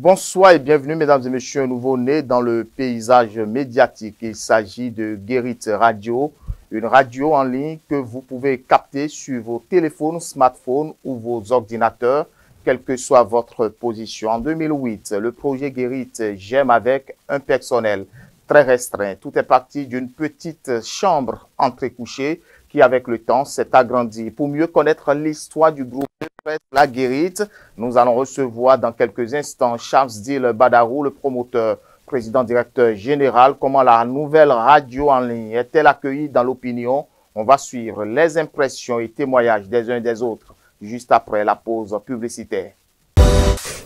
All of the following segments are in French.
Bonsoir et bienvenue, mesdames et messieurs, un nouveau-né dans le paysage médiatique. Il s'agit de Guérit Radio, une radio en ligne que vous pouvez capter sur vos téléphones, smartphones ou vos ordinateurs, quelle que soit votre position. En 2008, le projet Guérit J'aime avec un personnel très restreint. Tout est parti d'une petite chambre entrecouchée qui, avec le temps, s'est agrandie. Pour mieux connaître l'histoire du groupe de presse La Guérit, nous allons recevoir dans quelques instants Shamsdeen Badarou, le promoteur, président-directeur général. Comment la nouvelle radio en ligne est-elle accueillie dans l'opinion? On va suivre les impressions et témoignages des uns et des autres juste après la pause publicitaire.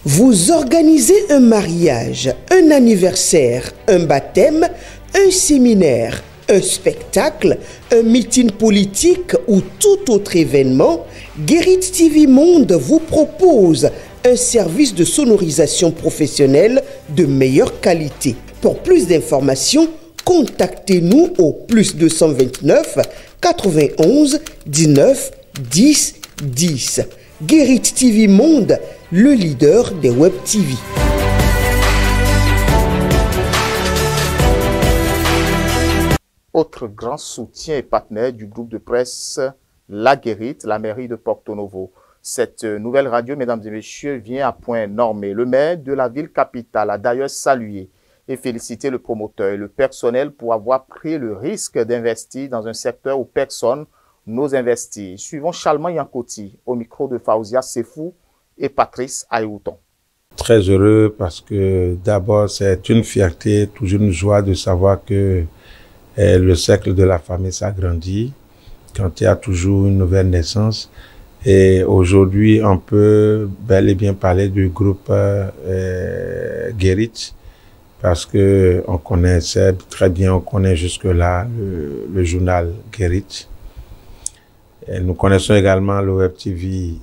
Vous organisez un mariage, un anniversaire, un baptême, un séminaire, un spectacle, un meeting politique ou tout autre événement, Guérit TV Monde vous propose un service de sonorisation professionnelle de meilleure qualité. Pour plus d'informations, contactez-nous au +229 91 19 10 10. Guérit TV Monde, le leader des web TV. Autre grand soutien et partenaire du groupe de presse La Guérit, la mairie de Porto Novo. Cette nouvelle radio, mesdames et messieurs, vient à point nommé. Le maire de la ville capitale a d'ailleurs salué et félicité le promoteur et le personnel pour avoir pris le risque d'investir dans un secteur où personne n'ose investir. Suivons Chalman Yankoti au micro de Faouzia Sefou et Patrice Aïouton. Très heureux parce que d'abord c'est une fierté, toujours une joie de savoir que le cercle de la famille s'agrandit quand il y a toujours une nouvelle naissance. Et aujourd'hui, on peut bel et bien parler du groupe Guérit parce que on connaissait très bien, on connaît jusque-là le journal Guérit. Et nous connaissons également le Web TV.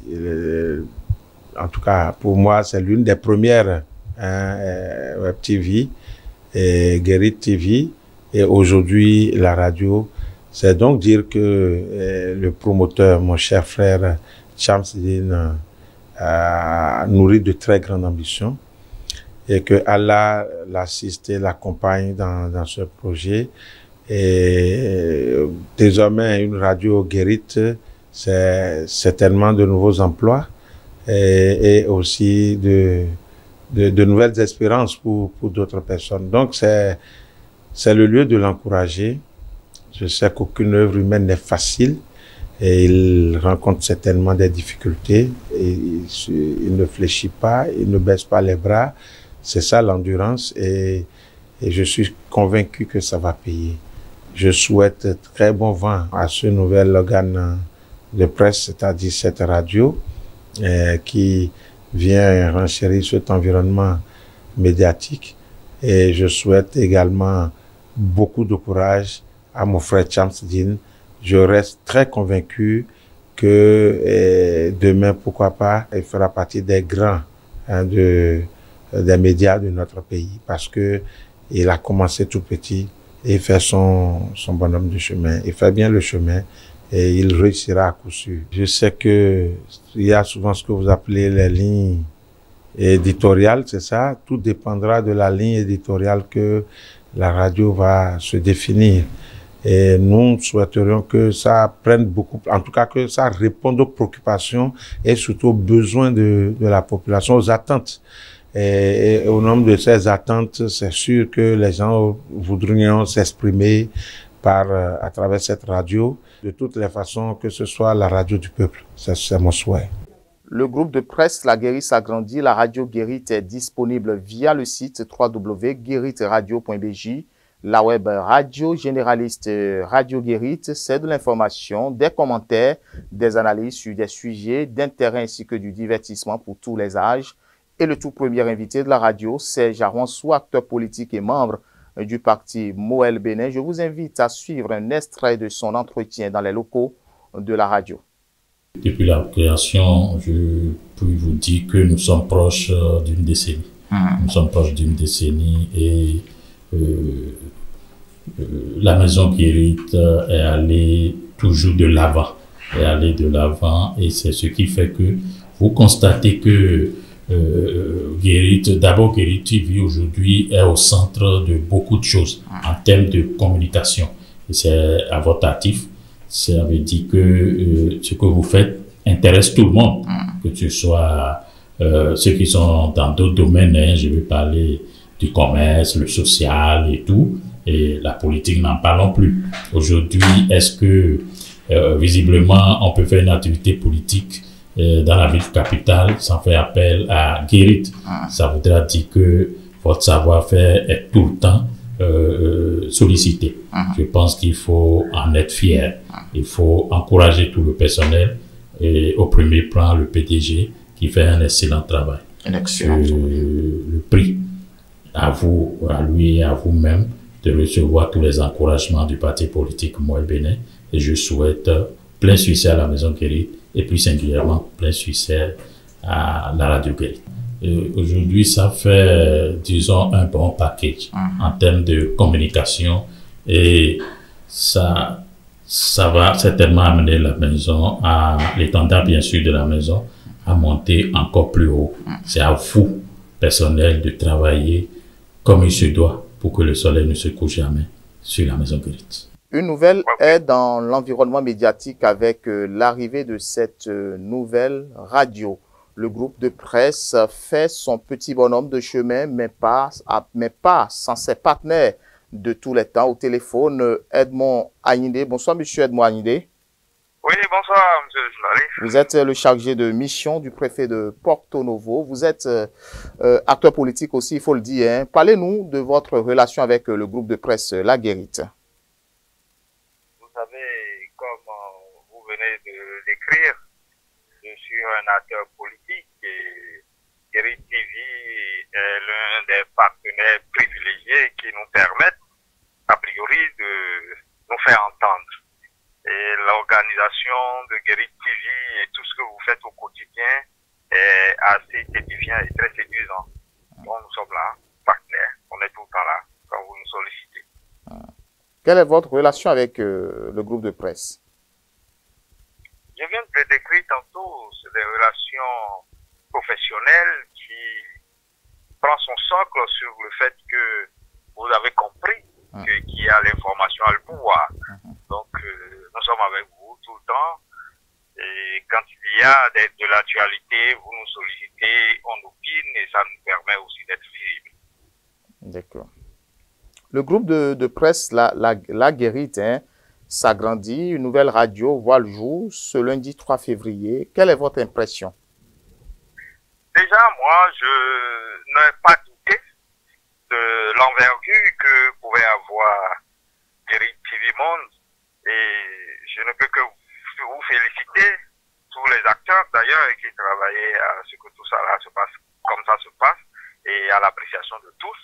En tout cas, pour moi, c'est l'une des premières Web TV, Guérit TV. Et aujourd'hui, la radio, c'est donc dire que le promoteur, mon cher frère Shamsdeen, a nourri de très grandes ambitions et que Allah l'assiste et l'accompagne dans ce projet. Et désormais, une radio Guérit, c'est certainement de nouveaux emplois et aussi de nouvelles espérances pour d'autres personnes. Donc, c'est le lieu de l'encourager. Je sais qu'aucune œuvre humaine n'est facile et il rencontre certainement des difficultés. Et il ne fléchit pas, il ne baisse pas les bras. C'est ça l'endurance et je suis convaincu que ça va payer. Je souhaite très bon vent à ce nouvel organe de presse, c'est-à-dire cette radio qui vient renchérir cet environnement médiatique. Et je souhaite également beaucoup de courage à mon frère Shamsdeen. Je reste très convaincu que demain, pourquoi pas, il fera partie des grands des médias de notre pays parce que il a commencé tout petit et il fait son bonhomme de chemin. Il fait bien le chemin et il réussira à coup sûr. Je sais que il y a souvent ce que vous appelez les lignes éditoriales, c'est ça. Tout dépendra de la ligne éditoriale que la radio va se définir. Et nous souhaiterions que ça prenne beaucoup, en tout cas que ça réponde aux préoccupations et surtout aux besoins de la population, aux attentes. Et au nombre de ces attentes, c'est sûr que les gens voudront s'exprimer à travers cette radio. De toutes les façons, que ce soit la radio du peuple. C'est mon souhait. Le groupe de presse La Guérit s'agrandit. La radio Guérit est disponible via le site www.guéritradio.bj. La web radio généraliste Radio Guérit, c'est de l'information, des commentaires, des analyses sur des sujets d'intérêt ainsi que du divertissement pour tous les âges. Et le tout premier invité de la radio, c'est Jarwansou, acteur politique et membre du parti Moël Bénin. Je vous invite à suivre un extrait de son entretien dans les locaux de la radio. Depuis la création, je peux vous dire que nous sommes proches d'une décennie. Nous sommes proches d'une décennie et la maison Guérit est allée toujours de l'avant. Et c'est ce qui fait que vous constatez que D'abord, Guérit TV aujourd'hui est au centre de beaucoup de choses en termes de communication. Et c'est à votre actif. Ça veut dire que ce que vous faites intéresse tout le monde, que ce soit ceux qui sont dans d'autres domaines. Hein, je vais parler du commerce, le social et tout. Et la politique, n'en parlons plus. Aujourd'hui, est-ce que visiblement on peut faire une activité politique dans la ville capitale sans faire appel à Guérit? Ça voudra dire que votre savoir-faire est tout le temps sollicité. Je pense qu'il faut en être fier. Il faut encourager tout le personnel et au premier plan le PDG qui fait un excellent travail. Le prix à vous, à lui et à vous-même de recevoir tous les encouragements du parti politique Moi Bénin, et je souhaite plein succès à la Maison Guérit et plus singulièrement plein succès à la radio Guérit. Aujourd'hui, ça fait, disons, un bon package en termes de communication, et ça va certainement amener la maison, à l'étendard bien sûr de la maison, à monter encore plus haut. C'est à vous, personnel, de travailler comme il se doit pour que le soleil ne se couche jamais sur la Maison Guérit. Une nouvelle est dans l'environnement médiatique avec l'arrivée de cette nouvelle radio. Le groupe de presse fait son petit bonhomme de chemin, mais pas sans ses partenaires de tous les temps. Au téléphone, Edmond Agnidé. Bonsoir, monsieur Edmond Agnidé. Oui, bonsoir, monsieur le journaliste. Vous êtes le chargé de mission du préfet de Porto Novo. Vous êtes acteur politique aussi, il faut le dire. Hein. Parlez-nous de votre relation avec le groupe de presse La Guérite. Vous savez, comme vous venez de l'écrire, je suis un acteur politique et Guérit TV est l'un des partenaires privilégiés qui nous permettent, a priori, de nous faire entendre. Et l'organisation de Guérit TV et tout ce que vous faites au quotidien est assez édifiant et très séduisant. Donc nous sommes là, partenaires, on est tout le temps là quand vous nous sollicitez. Quelle est votre relation avec le groupe de presse? Je viens de le décrire tantôt, c'est des relations professionnelles qui prend son socle sur le fait que vous avez compris qu'il y a l'information à le pouvoir. Donc, nous sommes avec vous tout le temps. Et quand il y a de l'actualité, vous nous sollicitez, on opine et ça nous permet aussi d'être visibles. D'accord. Le groupe de presse La Guérite s'agrandit. Une nouvelle radio voit le jour ce lundi 3 février. Quelle est votre impression? Déjà, moi, je n'ai pas douté de l'envergure que pouvait avoir Guérit TV Monde. Et je ne peux que vous féliciter, tous les acteurs d'ailleurs qui travaillaient à ce que tout ça là se passe comme ça se passe et à l'appréciation de tous.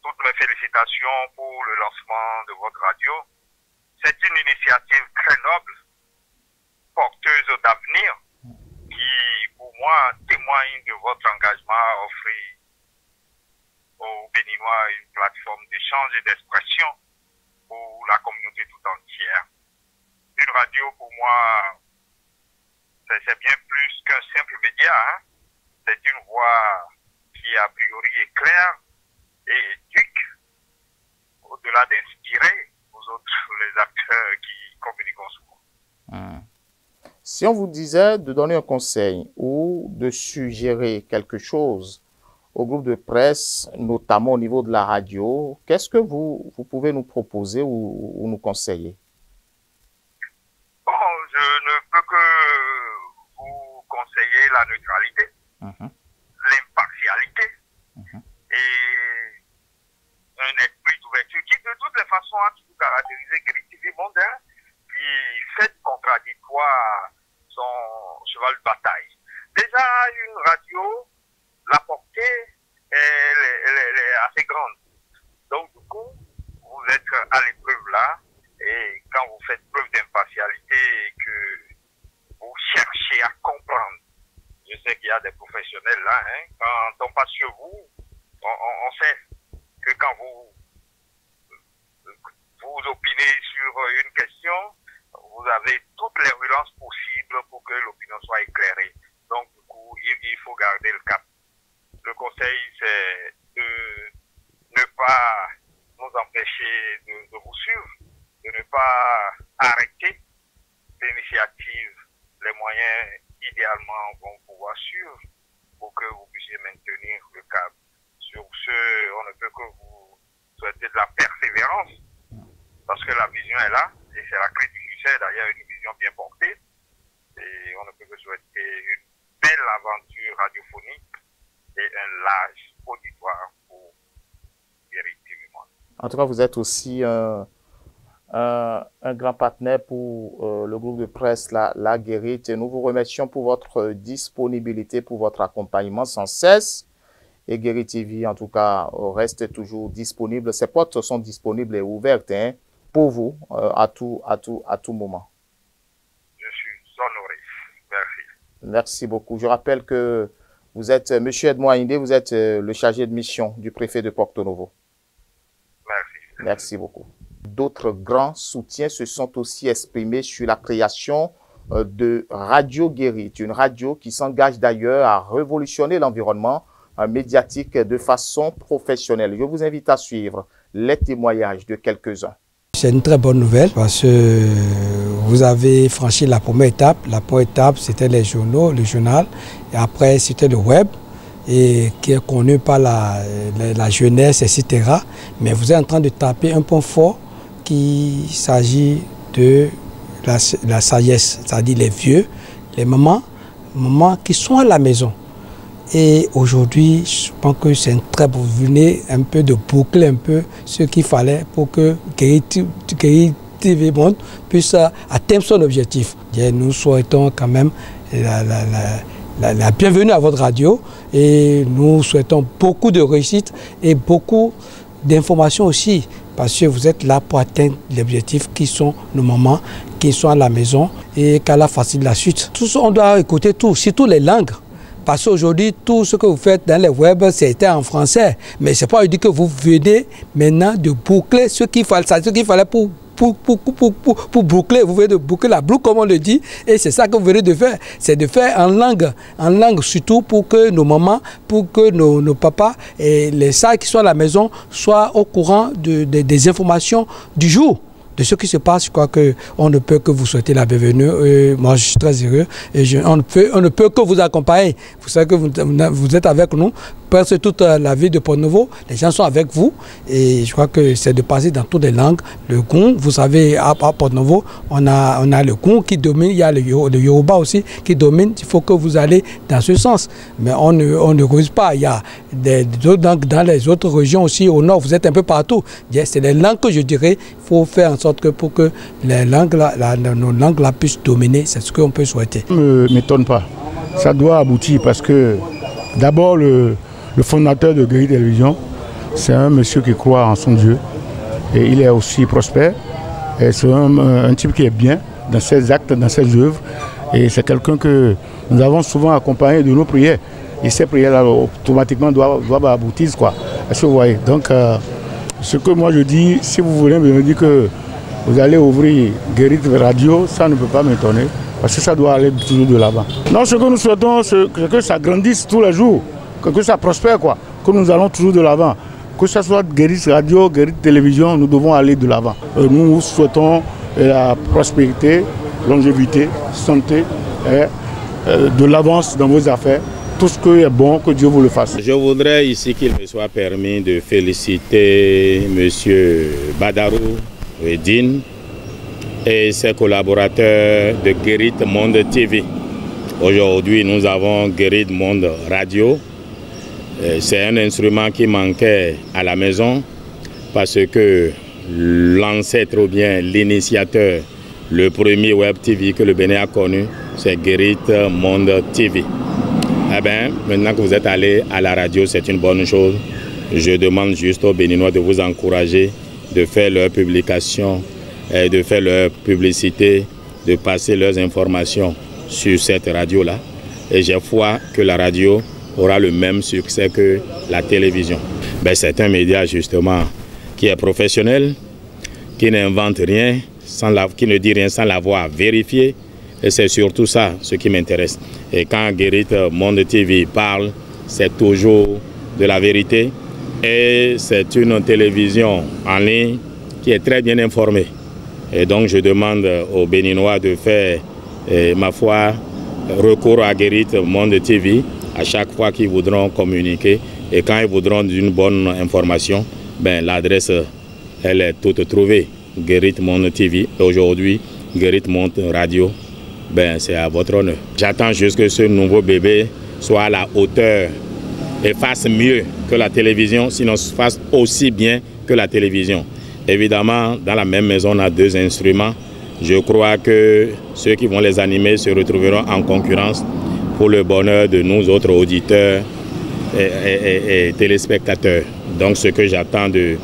Toutes mes félicitations pour le lancement de votre radio. C'est une initiative très noble, porteuse d'avenir, qui pour moi témoigne de votre engagement à offrir aux Béninois une plateforme d'échange et d'expression pour la communauté tout entière. Une radio, pour moi, c'est bien plus qu'un simple média. Hein? C'est une voix qui, a priori, est claire et éduque, au-delà d'inspirer aux autres, les acteurs qui communiquent souvent. Si on vous disait de donner un conseil ou de suggérer quelque chose au groupe de presse, notamment au niveau de la radio, qu'est-ce que vous pouvez nous proposer ou nous conseiller? Bon, je ne peux que vous conseiller la neutralité, l'impartialité et un esprit d'ouverture qui, de toutes les façons, a toujours caractérisé Guérit TV mondain, qui fait contradictoire son cheval de bataille. Déjà, une radio, la portée, elle est assez grande. Donc, du coup, vous êtes à l'épreuve là, et quand vous faites preuve d'impartialité et que vous cherchez à comprendre, je sais qu'il y a des professionnels là, hein, quand on passe sur vous, on sait que quand vous opinez sur une question, vous avez toutes les relances possibles pour que l'opinion soit éclairée. Donc, du coup, il dire qu'il faut garder le cap. Le conseil, c'est de ne pas nous empêcher de vous suivre, de ne pas arrêter l'initiative. Les moyens, idéalement, vont pouvoir suivre pour que vous puissiez maintenir le cap. Sur ce, on ne peut que vous souhaiter de la persévérance, parce que la vision est là, et c'est la clé du succès, d'ailleurs, une vision bien portée. Et on ne peut que souhaiter une belle aventure radiophonique et un large auditoire pour Guérite TV Monde. En tout cas, vous êtes aussi un grand partenaire pour le groupe de presse La Guérite. Et nous vous remercions pour votre disponibilité, pour votre accompagnement sans cesse. Et Guérite TV, en tout cas, reste toujours disponible. Ses portes sont disponibles et ouvertes pour vous à tout moment. Je suis honoré. Merci. Merci beaucoup. Je rappelle que vous êtes, M. Edmond Aïndé, vous êtes le chargé de mission du préfet de Porto Novo. Merci. Merci beaucoup. D'autres grands soutiens se sont aussi exprimés sur la création de Radio Guérite, une radio qui s'engage d'ailleurs à révolutionner l'environnement médiatique de façon professionnelle. Je vous invite à suivre les témoignages de quelques-uns. C'est une très bonne nouvelle parce que vous avez franchi la première étape. La première étape, c'était les journaux, le journal, et après c'était le web, et qui est connu par la jeunesse, etc. Mais vous êtes en train de taper un point fort qu'il s'agit de la sagesse, c'est-à-dire les vieux, les mamans qui sont à la maison. Et aujourd'hui, je pense que c'est une très bonne venue, un peu de boucler un peu ce qu'il fallait pour que Guérite TV Monde puisse atteindre son objectif. Et nous souhaitons quand même la bienvenue à votre radio et nous souhaitons beaucoup de réussite et beaucoup d'informations aussi, parce que vous êtes là pour atteindre les objectifs qui sont nos mamans, qui sont à la maison et qu'à la facile la suite. Tout ça, on doit écouter tout, surtout les langues. Parce qu'aujourd'hui, tout ce que vous faites dans les web, c'était en français. Mais ce n'est pas dit que vous venez maintenant de boucler ce qu'il fallait pour boucler. Vous venez de boucler la boucle, comme on le dit. Et c'est ça que vous venez de faire. C'est de faire en langue surtout pour que nos mamans, pour que nos papas et les sages qui sont à la maison soient au courant des informations du jour. De ce qui se passe, je crois qu'on ne peut que vous souhaiter la bienvenue. Moi, je suis très heureux et on ne peut que vous accompagner. Vous savez que vous êtes avec nous. Presque toute la ville de Porto Novo, les gens sont avec vous et je crois que c'est de passer dans toutes les langues. Le Goun, vous savez, à Porto Novo, on a le Goun qui domine, il y a le Yoruba aussi qui domine. Il faut que vous allez dans ce sens. Mais on ne cause pas. Il y a d'autres langues dans les autres régions aussi. Au nord, vous êtes un peu partout. C'est les langues que je dirais, il faut faire en sorte que pour que les langues, nos langues là puissent dominer. C'est ce qu'on peut souhaiter. Ça ne m'étonne pas. Ça doit aboutir parce que d'abord le fondateur de Guérite Télévision, c'est un monsieur qui croit en son Dieu et il est aussi prospère. C'est un type qui est bien dans ses actes, dans ses œuvres et c'est quelqu'un que nous avons souvent accompagné de nos prières. Et ces prières-là automatiquement doivent aboutir, quoi. Est-ce que vous voyez? Donc ce que moi je dis, si vous voulez me dire que vous allez ouvrir Guérite Radio, ça ne peut pas m'étonner parce que ça doit aller toujours de l'avant. Non, ce que nous souhaitons, c'est que ça grandisse tous les jours. Que ça prospère, quoi, que nous allons toujours de l'avant. Que ce soit Guérite Radio, Guérite Télévision, nous devons aller de l'avant. Nous souhaitons la prospérité, longévité, santé, de l'avance dans vos affaires. Tout ce qui est bon, que Dieu vous le fasse. Je voudrais ici qu'il me soit permis de féliciter M. Badarou Edine et ses collaborateurs de Guérite Monde TV. Aujourd'hui, nous avons Guérite Monde Radio. C'est un instrument qui manquait à la maison parce que l'ancêtre ou bien l'initiateur, le premier web TV que le Bénin a connu, c'est Guérite Monde TV. Eh bien, maintenant que vous êtes allé à la radio, c'est une bonne chose. Je demande juste aux Béninois de vous encourager, de faire leurs publications, de faire leur publicité, de passer leurs informations sur cette radio-là. Et j'ai foi que la radio aura le même succès que la télévision. Ben, c'est un média justement qui est professionnel, qui n'invente rien, qui ne dit rien sans l'avoir vérifié, Et c'est surtout ça, ce qui m'intéresse. Et quand Guérit Monde TV parle, c'est toujours de la vérité. Et c'est une télévision en ligne qui est très bien informée. Et donc je demande aux Béninois de faire, ma foi, recours à Guérit Monde TV à chaque fois qu'ils voudront communiquer. Et quand ils voudront d'une bonne information, ben, l'adresse, elle est toute trouvée. Guérit Monde TV. Et aujourd'hui, Guérit Monde Radio, ben, c'est à votre honneur. J'attends juste que ce nouveau bébé soit à la hauteur et fasse mieux que la télévision, sinon fasse aussi bien que la télévision. Évidemment, dans la même maison, on a deux instruments. Je crois que ceux qui vont les animer se retrouveront en concurrence pour le bonheur de nous autres auditeurs et téléspectateurs. Donc ce que j'attends de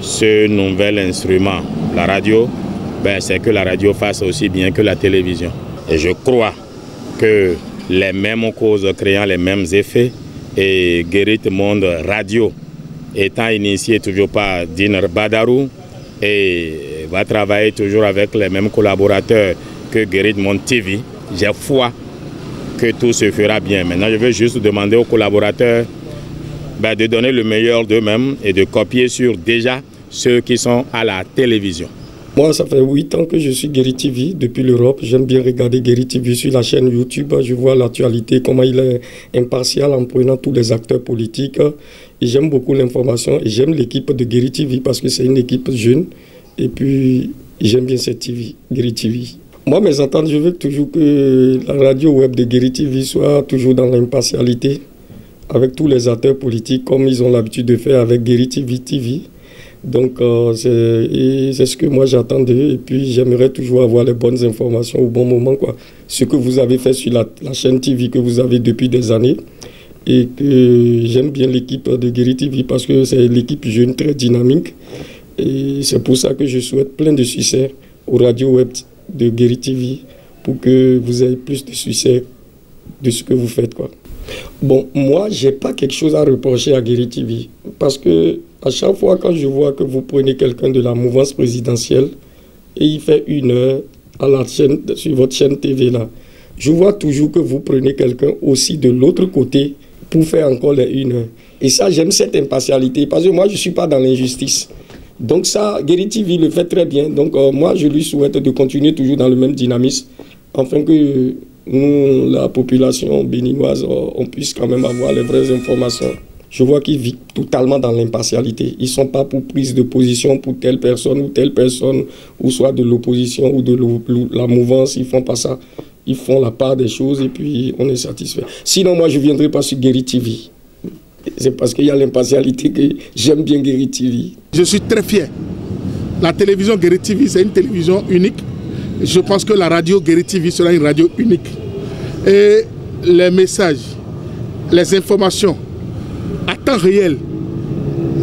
ce nouvel instrument, la radio, ben, c'est que la radio fasse aussi bien que la télévision. Et je crois que les mêmes causes créant les mêmes effets, et Guérit Monde Radio étant initié toujours par Dinar Badarou et va travailler toujours avec les mêmes collaborateurs que Guérit Monde TV, j'ai foi que tout se fera bien. Maintenant, je veux juste demander aux collaborateurs de donner le meilleur d'eux-mêmes et de copier sur déjà ceux qui sont à la télévision. Moi, ça fait 8 ans que je suis Guérit TV depuis l'Europe. J'aime bien regarder Guérit TV sur la chaîne YouTube. Je vois l'actualité, comment il est impartial en prenant tous les acteurs politiques. Et j'aime beaucoup l'information et j'aime l'équipe de Guérit TV parce que c'est une équipe jeune. Et puis, j'aime bien cette TV, Guérit TV. Moi, mes ententes, je veux toujours que la radio web de Guérit TV soit toujours dans l'impartialité avec tous les acteurs politiques comme ils ont l'habitude de faire avec Guérit TV. Donc, c'est ce que moi j'attends d'eux. Et puis, j'aimerais toujours avoir les bonnes informations au bon moment, quoi. Ce que vous avez fait sur la chaîne TV que vous avez depuis des années. Et que j'aime bien l'équipe de Guérit TV parce que c'est l'équipe jeune, très dynamique. Et c'est pour ça que je souhaite plein de succès aux radios web de Guérit TV pour que vous ayez plus de succès de ce que vous faites, quoi. Bon, moi, je n'ai pas quelque chose à reprocher à Guérit TV parce que à chaque fois quand je vois que vous prenez quelqu'un de la mouvance présidentielle et il fait 1 heure à la chaîne, sur votre chaîne TV là, je vois toujours que vous prenez quelqu'un aussi de l'autre côté pour faire encore les 1 heure. Et ça, j'aime cette impartialité parce que moi, je ne suis pas dans l'injustice. Donc ça, Guérit TV le fait très bien. Donc moi, je lui souhaite de continuer toujours dans le même dynamisme afin que nous, la population béninoise, on puisse quand même avoir les vraies informations. Je vois qu'ils vivent totalement dans l'impartialité. Ils ne sont pas pour prise de position pour telle personne, ou soit de l'opposition ou de la mouvance. Ils ne font pas ça. Ils font la part des choses et puis on est satisfait. Sinon, moi, je ne viendrai pas sur Guérit TV. C'est parce qu'il y a l'impartialité que j'aime bien Guérit TV. Je suis très fier. La télévision Guérit TV, c'est une télévision unique. Je pense que la radio Guérit TV sera une radio unique. Et les messages, les informations à temps réel,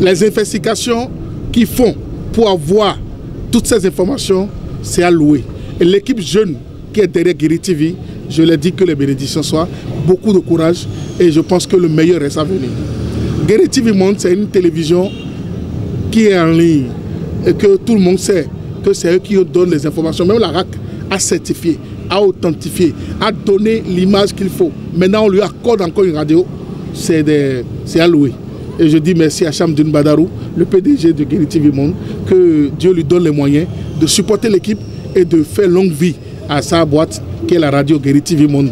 les investigations qu'ils font pour avoir toutes ces informations, c'est à louer. Et l'équipe jeune qui est derrière Guérit TV, je l'ai dit, que les bénédictions soient, beaucoup de courage et je pense que le meilleur reste à venir. Guérit TV Monde, c'est une télévision qui est en ligne et que tout le monde sait que c'est eux qui donnent les informations. Même la RAC a certifié, a authentifié, a donné l'image qu'il faut. Maintenant, on lui accorde encore une radio, c'est à louer. Et je dis merci à Chamdine Badarou, le PDG de Guérit TV Monde, que Dieu lui donne les moyens de supporter l'équipe et de faire longue vie à sa boîte qui est la radio Guérit TV Monde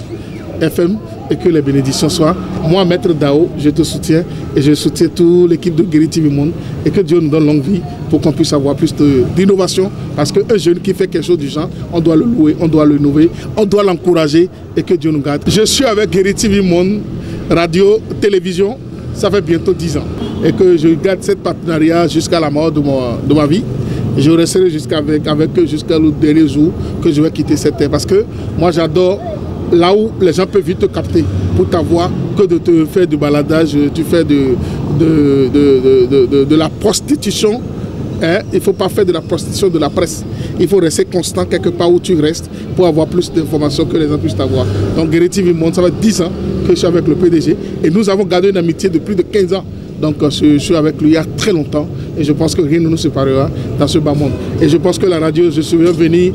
FM et que les bénédictions soient. Moi, Maître Dao, je te soutiens et je soutiens toute l'équipe de Guérit TV Monde et que Dieu nous donne longue vie pour qu'on puisse avoir plus d'innovation parce qu'un jeune qui fait quelque chose du genre, on doit le louer, on doit le innover, on doit l'encourager et que Dieu nous garde. Je suis avec Guérit TV Monde, radio, télévision, ça fait bientôt 10 ans et que je garde cette partenariat jusqu'à la mort de ma vie. Je resterai avec eux jusqu'à le dernier jour que je vais quitter cette terre parce que moi j'adore là où les gens peuvent vite te capter pour t'avoir que de te faire du baladage, tu fais de la prostitution. Hein? Il ne faut pas faire de la prostitution de la presse. Il faut rester constant quelque part où tu restes pour avoir plus d'informations que les gens puissent avoir. Donc Guérit TV Monde, ça fait 10 ans que je suis avec le PDG et nous avons gardé une amitié de plus de 15 ans. Donc je suis avec lui il y a très longtemps et je pense que rien ne nous séparera dans ce bas monde. Et je pense que la radio, je suis venu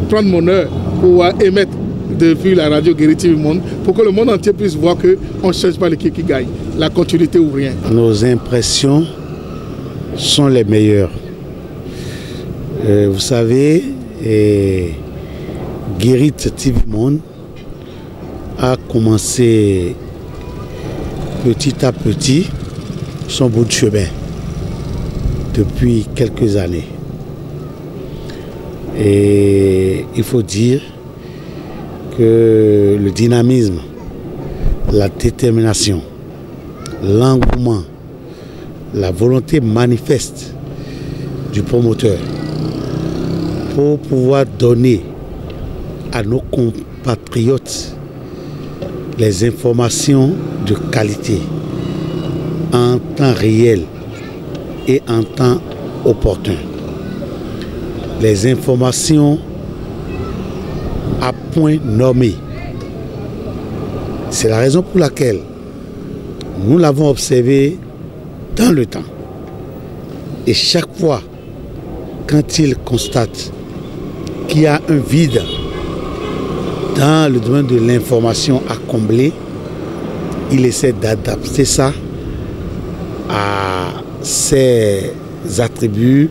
prendre mon heure pour émettre depuis la radio Guérit TV Monde pour que le monde entier puisse voir qu'on ne cherche pas l'équipe qui gagne, la continuité ou rien. Nos impressions sont les meilleures. Vous savez, Guérit TV Monde a commencé petit à petit son bout de chemin depuis quelques années. Et il faut dire que le dynamisme, la détermination, l'engouement, la volonté manifeste du promoteur pour pouvoir donner à nos compatriotes les informations de qualité en temps réel et en temps opportun. Les informations à point nommé. C'est la raison pour laquelle nous l'avons observé dans le temps. Et chaque fois, quand il constate qu'il y a un vide dans le domaine de l'information à combler, il essaie d'adapter ça à ses attributs,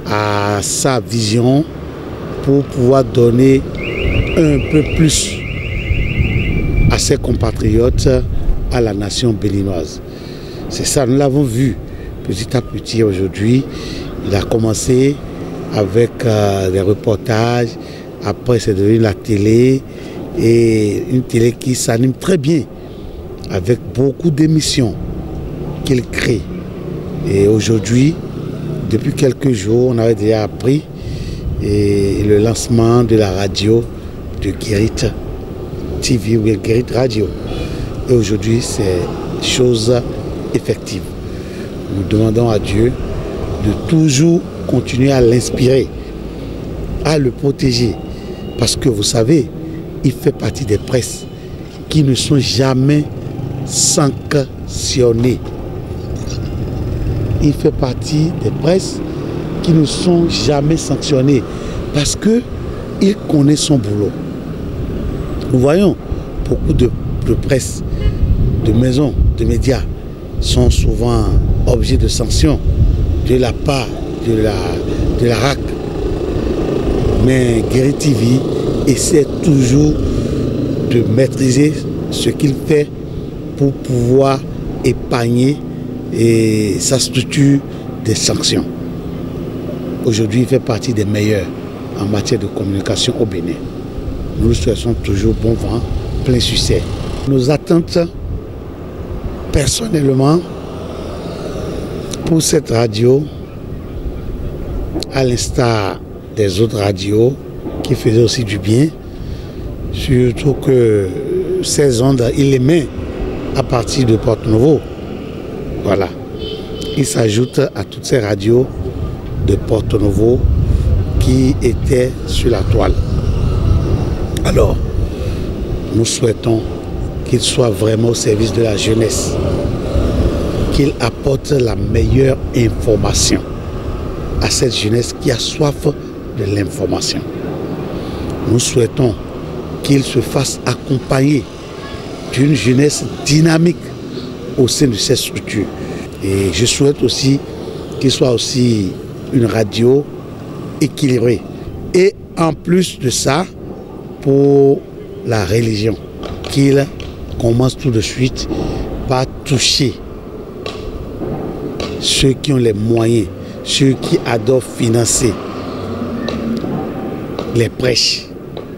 à sa vision, pour pouvoir donner un peu plus à ses compatriotes, à la nation béninoise. C'est ça, nous l'avons vu petit à petit aujourd'hui. Il a commencé avec des reportages, après c'est devenu la télé, et une télé qui s'anime très bien, avec beaucoup d'émissions qu'il crée. Et aujourd'hui, depuis quelques jours, on avait déjà appris le lancement de la radio de Guérit TV ou Guérit Radio. Et aujourd'hui, c'est chose effective. Nous demandons à Dieu de toujours continuer à l'inspirer, à le protéger. Parce que vous savez, il fait partie des presses qui ne sont jamais sanctionnées. Il fait partie des presses qui ne sont jamais sanctionnées parce qu'il connaît son boulot. Nous voyons beaucoup de presse, de maisons, de médias sont souvent objets de sanctions de la part de la RAC. Mais Guérit TV essaie toujours de maîtriser ce qu'il fait pour pouvoir épargner sa structure des sanctions. Aujourd'hui, il fait partie des meilleurs en matière de communication au Bénin. Nous lui souhaitons toujours bon vent, plein succès. Nos attentes, personnellement, pour cette radio, à l'instar des autres radios qui faisaient aussi du bien, surtout que ces ondes, il les met à partir de Porto-Novo. Voilà. Il s'ajoute à toutes ces radios de Porto-Novo qui étaient sur la toile. Alors, nous souhaitons qu'il soit vraiment au service de la jeunesse, qu'il apporte la meilleure information à cette jeunesse qui a soif de l'information. Nous souhaitons qu'il se fasse accompagner d'une jeunesse dynamique au sein de cette structure. Et je souhaite aussi qu'il soit aussi une radio équilibrée. Et en plus de ça, pour la religion, qu'il commence tout de suite par toucher ceux qui ont les moyens, ceux qui adorent financer les prêches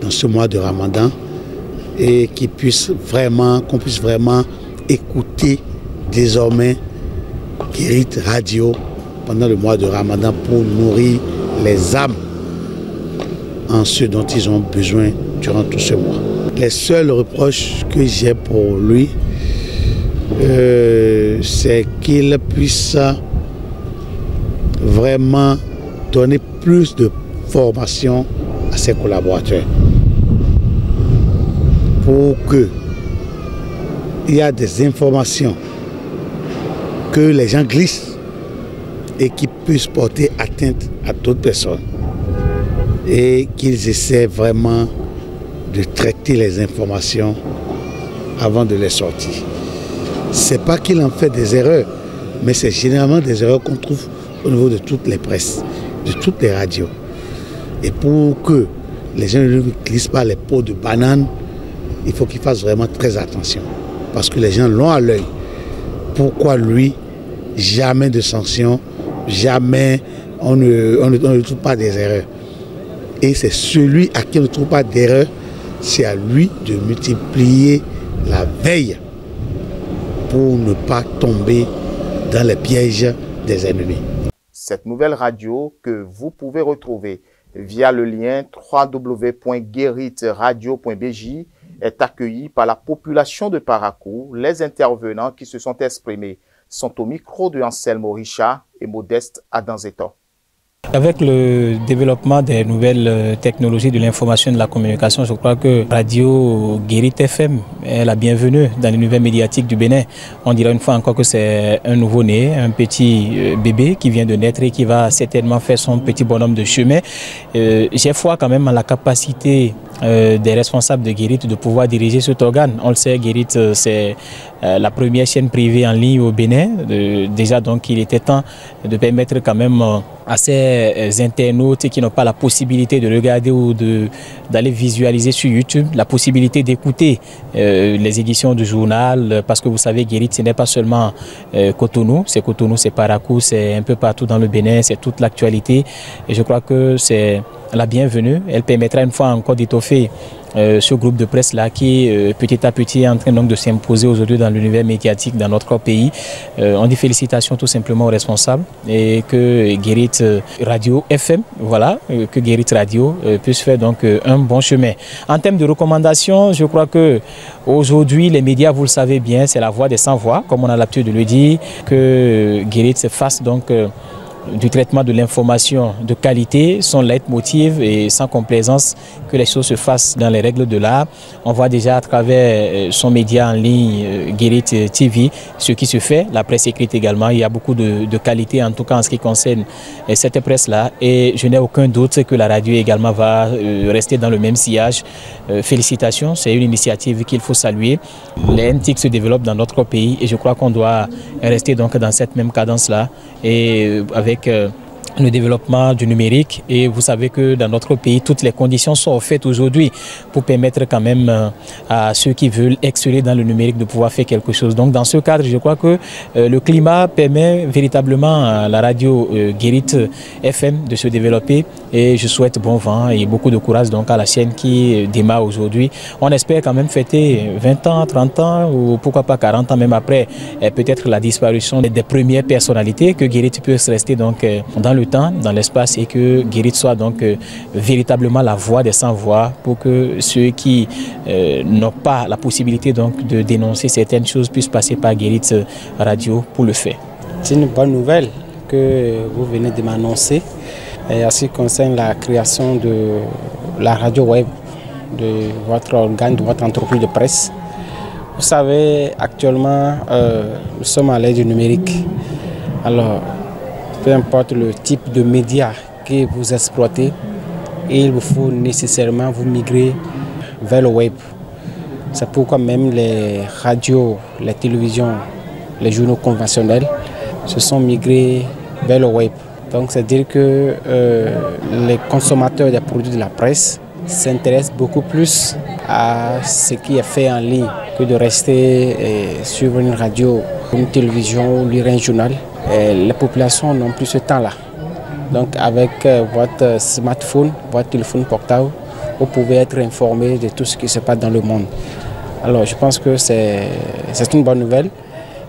dans ce mois de Ramadan et qu'on puisse vraiment écouter désormais Guérit Radio pendant le mois de Ramadan pour nourrir les âmes en ce dont ils ont besoin durant tout ce mois. Les seuls reproches que j'ai pour lui, c'est qu'il puisse vraiment donner plus de formation à ses collaborateurs pour qu'il y ait des informations que les gens glissent et qui puissent porter atteinte à d'autres personnes et qu'ils essaient vraiment de traiter les informations avant de les sortir. C'est pas qu'il en fait des erreurs, mais c'est généralement des erreurs qu'on trouve au niveau de toutes les presses, de toutes les radios. Et pour que les gens ne glissent pas les pots de banane, il faut qu'ils fassent vraiment très attention. Parce que les gens l'ont à l'œil. Pourquoi lui, jamais de sanctions, jamais on ne trouve pas des erreurs. Et c'est celui à qui on ne trouve pas d'erreur, c'est à lui de multiplier la veille pour ne pas tomber dans les pièges des ennemis. Cette nouvelle radio que vous pouvez retrouver via le lien www.gueritradio.bj est accueillie par la population de Parakou. Les intervenants qui se sont exprimés sont au micro de Anselmo Richard et Modeste Adanzeto. Avec le développement des nouvelles technologies de l'information et de la communication, je crois que Radio Guérit FM est la bienvenue dans l'univers médiatique du Bénin. On dirait une fois encore que c'est un nouveau-né, un petit bébé qui vient de naître et qui va certainement faire son petit bonhomme de chemin. J'ai foi quand même en la capacité des responsables de Guérit de pouvoir diriger cet organe. On le sait, Guérit, c'est la première chaîne privée en ligne au Bénin. Déjà, donc, il était temps de permettre quand même à ces internautes qui n'ont pas la possibilité de regarder ou d'aller visualiser sur YouTube, la possibilité d'écouter les éditions du journal, parce que vous savez, Guérit, ce n'est pas seulement Cotonou, c'est Parakou, c'est un peu partout dans le Bénin, c'est toute l'actualité. Et je crois que c'est la bienvenue. Elle permettra une fois encore d'étoffer ce groupe de presse-là qui petit à petit est en train donc de s'imposer aujourd'hui dans l'univers médiatique dans notre pays. On dit félicitations tout simplement aux responsables et que Guérit Radio FM, voilà, que Guérit Radio puisse faire donc un bon chemin. En termes de recommandations, je crois que aujourd'hui les médias, vous le savez bien, c'est la voix des sans-voix, comme on a l'habitude de le dire, que Guérit se fasse donc du traitement de l'information de qualité, son leitmotiv et sans complaisance, que les choses se fassent dans les règles de l'art. On voit déjà à travers son média en ligne, Guérit TV, ce qui se fait, la presse écrite également. Il y a beaucoup de qualité, en tout cas en ce qui concerne cette presse-là. Et je n'ai aucun doute que la radio également va rester dans le même sillage. Félicitations, c'est une initiative qu'il faut saluer. Les NTIC se développent dans notre pays et je crois qu'on doit rester donc dans cette même cadence-là et avec le développement du numérique. Et vous savez que dans notre pays, toutes les conditions sont offertes aujourd'hui pour permettre quand même à ceux qui veulent exceller dans le numérique de pouvoir faire quelque chose. Donc dans ce cadre, je crois que le climat permet véritablement à la radio Guérit FM de se développer et je souhaite bon vent et beaucoup de courage donc à la chaîne qui démarre aujourd'hui. On espère quand même fêter 20 ans, 30 ans ou pourquoi pas 40 ans même après peut-être la disparition des premières personnalités, que Guérit puisse rester donc dans le temps, dans l'espace, et que Guérit soit donc véritablement la voix des sans-voix pour que ceux qui n'ont pas la possibilité donc de dénoncer certaines choses puissent passer par Guérit Radio pour le faire. C'est une bonne nouvelle que vous venez de m'annoncer en ce qui concerne la création de la radio web de votre organe, de votre entreprise de presse. Vous savez, actuellement, nous sommes à l'ère du numérique. Alors, peu importe le type de médias que vous exploitez, il vous faut nécessairement vous migrer vers le web. C'est pourquoi même les radios, les télévisions, les journaux conventionnels se sont migrés vers le web. Donc c'est-à-dire que les consommateurs des produits de la presse s'intéressent beaucoup plus à ce qui est fait en ligne que de rester sur une radio, une télévision ou lire un journal. Les populations n'ont plus ce temps-là. Donc avec votre smartphone, votre téléphone portable, vous pouvez être informé de tout ce qui se passe dans le monde. Alors je pense que c'est une bonne nouvelle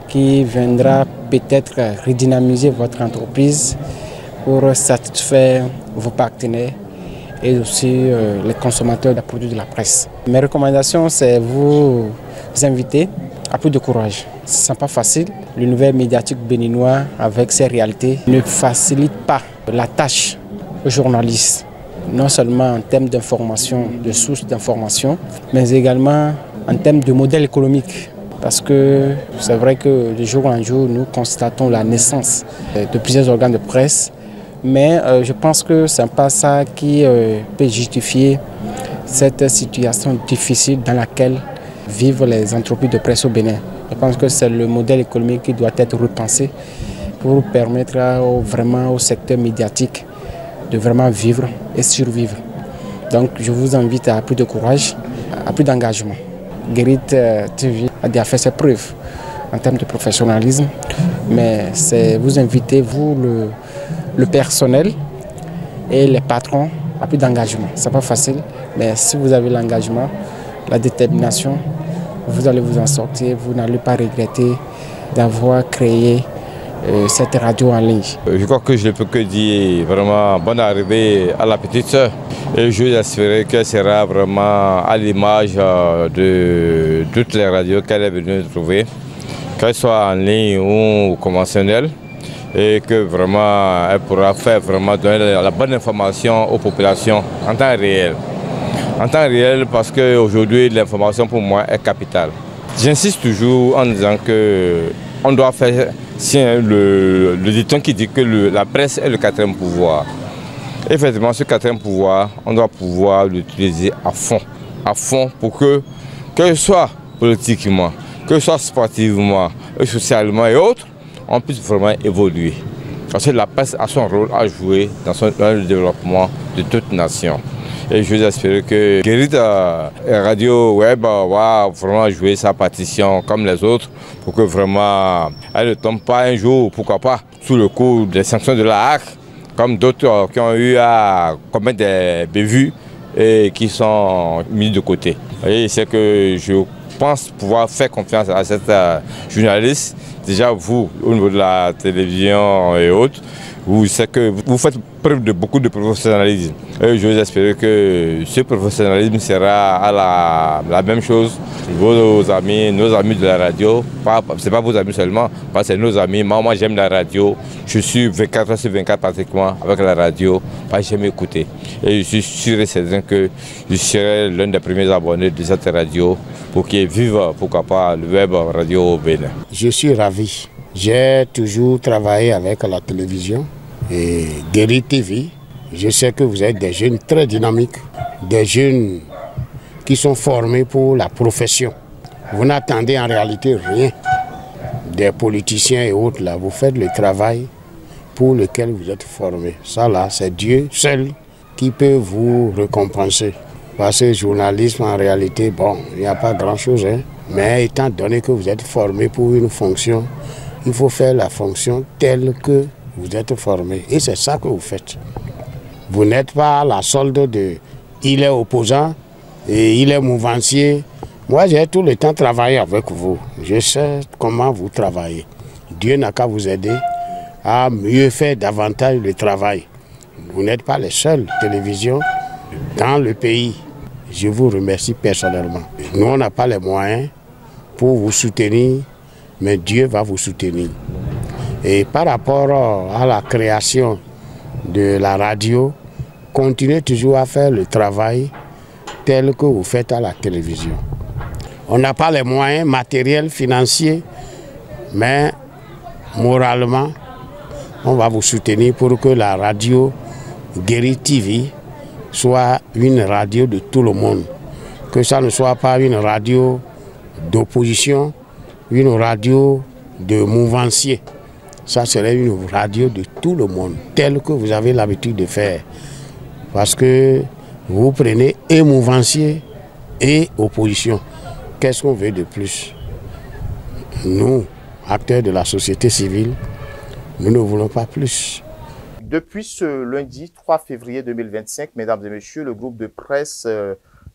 qui viendra peut-être redynamiser votre entreprise pour satisfaire vos partenaires et aussi les consommateurs des produits de la presse. Mes recommandations, c'est vous inviter à plus de courage. Ce n'est pas facile. L'univers médiatique béninois, avec ses réalités, ne facilite pas la tâche aux journalistes, non seulement en termes d'information, de sources d'information, mais également en termes de modèle économique. Parce que c'est vrai que de jour en jour, nous constatons la naissance de plusieurs organes de presse, mais je pense que ce n'est pas ça qui peut justifier cette situation difficile dans laquelle vivent les entreprises de presse au Bénin. Je pense que c'est le modèle économique qui doit être repensé pour permettre vraiment au secteur médiatique de vraiment vivre et survivre. Donc je vous invite à plus de courage, à plus d'engagement. Guérit TV a déjà fait ses preuves en termes de professionnalisme, mais c'est vous inviter, vous le personnel et les patrons, à plus d'engagement. Ce n'est pas facile, mais si vous avez l'engagement, la détermination, vous allez vous en sortir, vous n'allez pas regretter d'avoir créé cette radio en ligne. Je crois que je ne peux que dire vraiment bonne arrivée à la petite sœur. Et je espère qu'elle sera vraiment à l'image de toutes les radios qu'elle est venue trouver, qu'elle soit en ligne ou conventionnelle, et que vraiment elle pourra faire vraiment donner la bonne information aux populations en temps réel. En temps réel parce qu'aujourd'hui l'information pour moi est capitale. J'insiste toujours en disant qu'on doit faire le dicton qui dit que la presse est le quatrième pouvoir. Effectivement, ce quatrième pouvoir, on doit pouvoir l'utiliser à fond pour que ce soit politiquement, que ce soit sportivement, socialement et autres, on puisse vraiment évoluer. Parce que la presse a son rôle à jouer dans le développement de toute nation. Et je espère que Guérit Radio Web va vraiment jouer sa partition comme les autres pour que vraiment elle ne tombe pas un jour, pourquoi pas, sous le coup des sanctions de la HAC, comme d'autres qui ont eu à commettre des bévues et qui sont mis de côté. Et c'est que je pense pouvoir faire confiance à cette journaliste. Déjà vous, au niveau de la télévision et autres, vous savez que vous faites preuve de beaucoup de professionnalisme. Et je vous espère que ce professionnalisme sera à la même chose. Nos amis de la radio, ce n'est pas vos amis seulement, c'est nos amis. Moi j'aime la radio, je suis 24 heures sur 24 pratiquement avec la radio, j'aime écouter. Et je suis sûr et certain que je serai l'un des premiers abonnés de cette radio pour qu'il vive, pourquoi pas, le web radio au Bénin. Je suis ravi. J'ai toujours travaillé avec la télévision et Guérit TV. Je sais que vous êtes des jeunes très dynamiques, des jeunes qui sont formés pour la profession. Vous n'attendez en réalité rien des politiciens et autres là. Vous faites le travail pour lequel vous êtes formés. Ça là, c'est Dieu seul qui peut vous récompenser. Parce que le journalisme en réalité, bon, il n'y a pas grand chose, hein. Mais étant donné que vous êtes formé pour une fonction, il faut faire la fonction telle que vous êtes formé. Et c'est ça que vous faites. Vous n'êtes pas à la solde de « il est opposant et il est mouvancier ». Moi, j'ai tout le temps travaillé avec vous. Je sais comment vous travaillez. Dieu n'a qu'à vous aider à mieux faire davantage le travail. Vous n'êtes pas les seules télévisions dans le pays. Je vous remercie personnellement. Nous, on n'a pas les moyens pour vous soutenir, mais Dieu va vous soutenir. Et par rapport à la création de la radio, continuez toujours à faire le travail tel que vous faites à la télévision. On n'a pas les moyens matériels, financiers, mais moralement, on va vous soutenir pour que la radio Guérit TV soit une radio de tout le monde. Que ça ne soit pas une radio d'opposition, une radio de mouvancier. Ça serait une radio de tout le monde, telle que vous avez l'habitude de faire. Parce que vous prenez et mouvancier et opposition. Qu'est-ce qu'on veut de plus? Nous, acteurs de la société civile, nous ne voulons pas plus. Depuis ce lundi 3 février 2025, mesdames et messieurs, le groupe de presse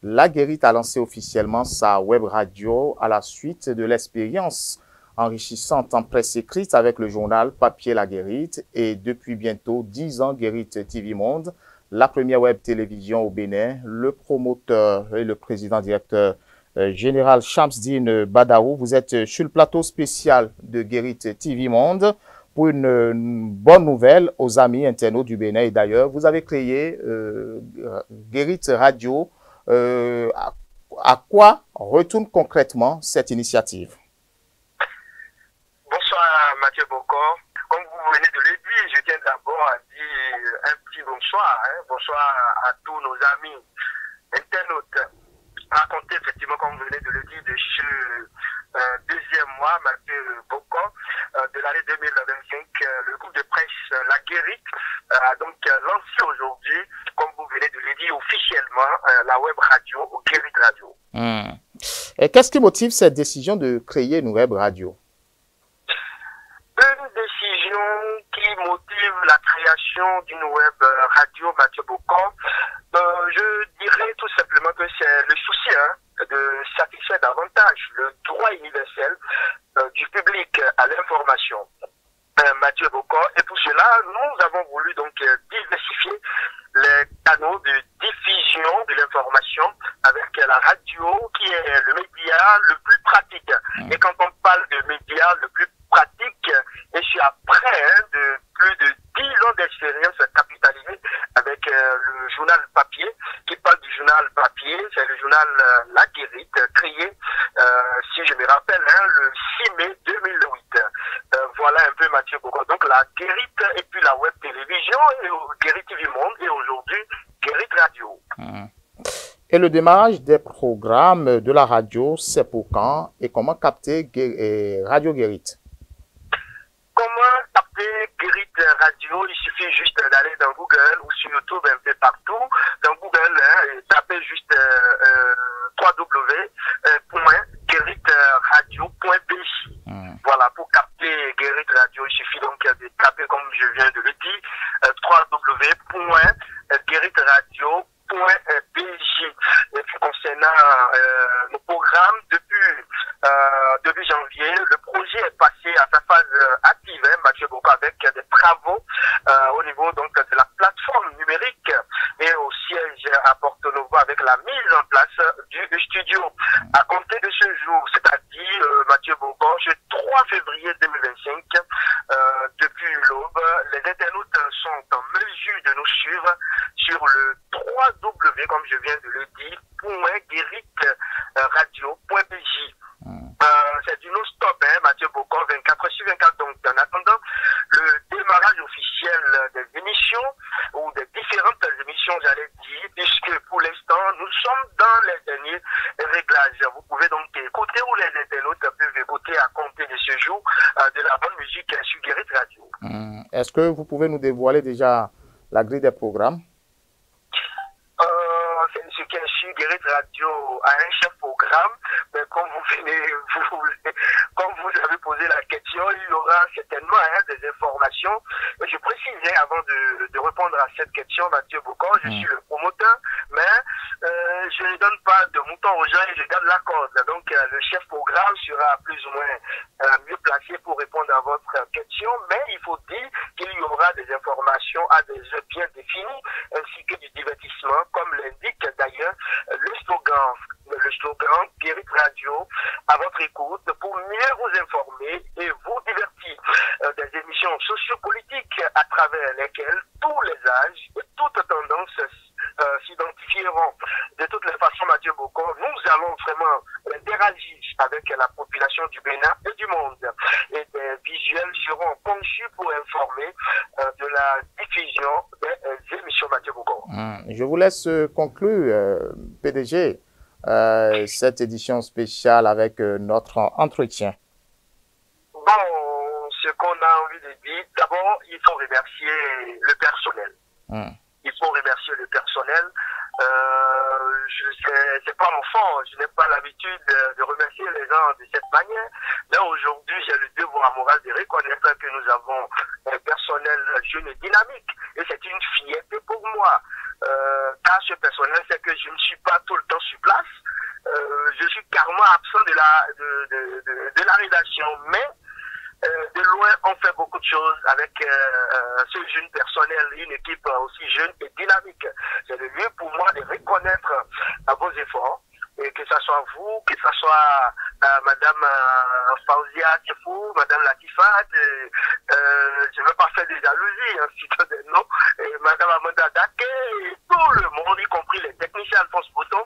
La Guérit a lancé officiellement sa web radio à la suite de l'expérience enrichissante en presse écrite avec le journal papier La Guérit et depuis bientôt 10 ans Guérit TV Monde, la première web télévision au Bénin. Le promoteur et le président directeur général Shamsdine Badarou, vous êtes sur le plateau spécial de Guérit TV Monde pour une bonne nouvelle aux amis internautes du Bénin. Et d'ailleurs, vous avez créé Guérit Radio. À quoi retourne concrètement cette initiative? Bonsoir Mathieu Bocor. Comme vous venez de le dire, je tiens d'abord à dire un petit bonsoir. Bonsoir à tous nos amis internautes. À compter effectivement, comme vous venez de le dire, de ce deuxième mois, Mathieu Bocon, de l'année 2025, le groupe de presse La Guérite a donc lancé aujourd'hui, comme vous venez de le dire officiellement, la web radio, Guérite Radio. Et qu'est-ce qui motive cette décision de créer une web radio? Une décision qui motive la création d'une web radio, Mathieu Bocon. Je dirais tout simplement que c'est le souci de satisfaire davantage le droit universel du public à l'information. Mathieu Bocon. Et pour cela, nous avons voulu donc diversifier les canaux de diffusion de l'information avec la radio qui est le média le plus pratique. Et quand on parle de média le plus pratique, et je suis après de plus de 10 ans d'expérience capitalisée avec le journal papier, qui parle du journal papier, c'est le journal La Guérite, créé, si je me rappelle, le 6 mai 2008. Voilà un peu Mathieu Bocon. Donc la Guérite et puis la web télévision, et Guérite TV Monde, et aujourd'hui Guérite Radio. Et le démarrage des programmes de la radio, c'est pour quand et comment capter Radio Guérite? Comment taper Guérite Radio? Il suffit juste d'aller dans Google ou sur YouTube, un peu partout. Dans Google, tapez juste www.guérite-radio.bj. Voilà, pour capter Guérite Radio, il suffit donc de taper, comme je viens de le dire, www.guérite-radio.bj. Et puis concernant nos programmes, depuis janvier, le projet est passé à sa phase active, Mathieu Bocon, avec des travaux au niveau donc de la plateforme numérique et au siège à Porto Novo avec la mise en place du studio. À compter de ce jour, c'est-à-dire Mathieu Bocon, le 3 février 2025, depuis l'aube, les internautes sont en mesure de nous suivre sur le www, comme je viens de le dire, .guérite-radio.bj. C'est du non-stop, Mathieu Bocon, 24/24. Donc, en attendant le démarrage officiel des émissions ou des différentes émissions, j'allais dire, puisque pour l'instant, nous sommes dans les derniers réglages. Vous pouvez donc écouter ou les internautes peuvent écouter à compter de ce jour de la bonne musique sur Guérite Radio. Est-ce que vous pouvez nous dévoiler déjà la grille des programmes? Ce qui est sur Guérite Radio a un chef programme, mais comme vous avez posé la question, il y aura certainement des informations. Et je précisais avant de répondre à cette question, Mathieu Bocon, je suis le promoteur, mais je ne donne pas de mouton aux gens et je garde la corde. Donc le chef programme sera plus ou moins mieux placé pour répondre à votre question, mais il faut dire qu'il y aura des informations à des heures bien définies, ainsi que du divertissement, comme l'indique d'ailleurs le slogan Guérite Radio, à votre écoute pour mieux vous informer et vous divertir. Des émissions sociopolitiques à travers lesquelles tous les âges et toutes tendances s'identifieront. De toutes les façons, Mathieu Bocon, nous allons vraiment interagir avec la population du Bénin et du monde. Et des visuels seront conçus pour informer de la diffusion des émissions, Mathieu Bocon. Je vous laisse conclure, PDG, cette édition spéciale avec notre entretien. Bon, ce qu'on a envie de dire, d'abord, il faut remercier le personnel. Il faut remercier le personnel. C'est pas mon fond, je n'ai pas l'habitude de remercier les gens de cette manière. Mais aujourd'hui, j'ai le devoir moral de reconnaître que nous avons un personnel jeune et dynamique. Et c'est une fierté pour moi. Car ce personnel, c'est que je ne suis pas tout le temps sur place. Je suis carrément absent de la rédaction. Mais de loin, on fait beaucoup de choses avec ce jeune personnel, une équipe aussi jeune et dynamique. C'est le lieu pour moi de reconnaître vos efforts, et que ce soit vous, que ce soit Madame Fauzia Tchefou, Madame Latifat, je ne veux pas faire des allusions, citer des noms, et Madame Amanda Dake, et tout le monde, y compris les techniciens Alphonse Bouton,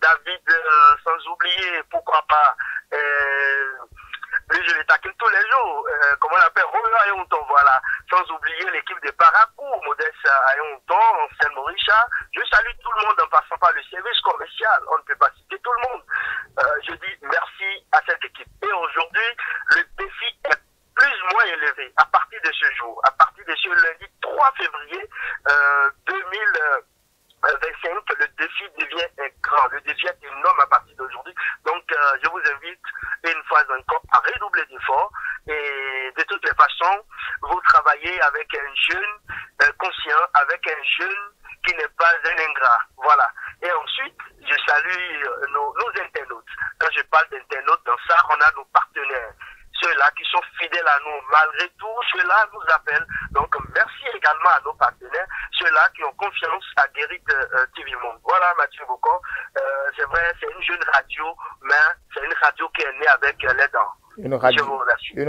David, sans oublier, pourquoi pas, lui, je les taquine tous les jours, comment on l'appelle, voilà, sans oublier saluer l'équipe de Paracourt, Modeste Ayonton, Ancel Morisha. Je salue tout le monde en passant par le service commercial. On ne peut pas citer tout le monde. Je dis merci à cette équipe. Et aujourd'hui, le défi est plus ou moins élevé à partir de ce jour, à partir de ce lundi 3 février 2025, le défi devient grand, le défi est énorme à partir d'aujourd'hui. Donc, je vous invite une fois encore à redoubler d'efforts et de toutes les façons, vous travaillez avec un jeune conscient, avec un jeune qui n'est pas un ingrat. Voilà. Et ensuite, je salue nos internautes. Quand je parle d'internautes, dans ça, on a nos partenaires. Ceux-là qui sont fidèles à nous, malgré tout, ceux-là nous appellent. Donc, merci également à nos partenaires, ceux-là qui ont confiance à Guérit TV Monde. Voilà, Mathieu Bocon. C'est vrai, c'est une jeune radio, mais c'est une radio qui est née avec les dents. Une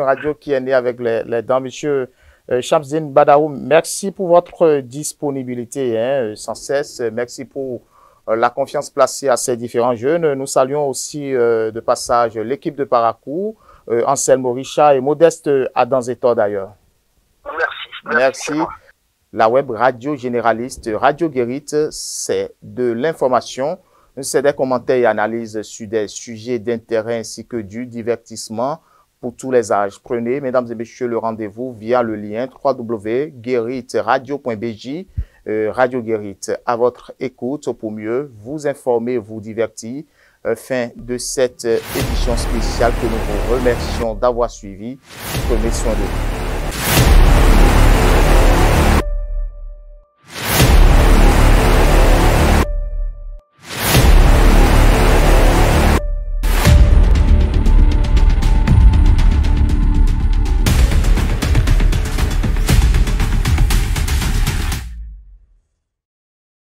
radio qui est née avec les dents. Monsieur Shamsdine Badarou, merci pour votre disponibilité sans cesse. Merci pour la confiance placée à ces différents jeunes. Nous saluons aussi de passage l'équipe de Paracourt, Ancel Morisha et Modeste Adanzetor d'ailleurs. Merci. La web radio généraliste Radio Guérit, c'est de l'information, c'est des commentaires et analyses sur des sujets d'intérêt ainsi que du divertissement pour tous les âges. Prenez, mesdames et messieurs, le rendez-vous via le lien www.guéritradio.bj, Radio Guérit, à votre écoute pour mieux vous informer, vous divertir. Fin de cette édition spéciale que nous vous remercions d'avoir suivi. Prenez soin de vous.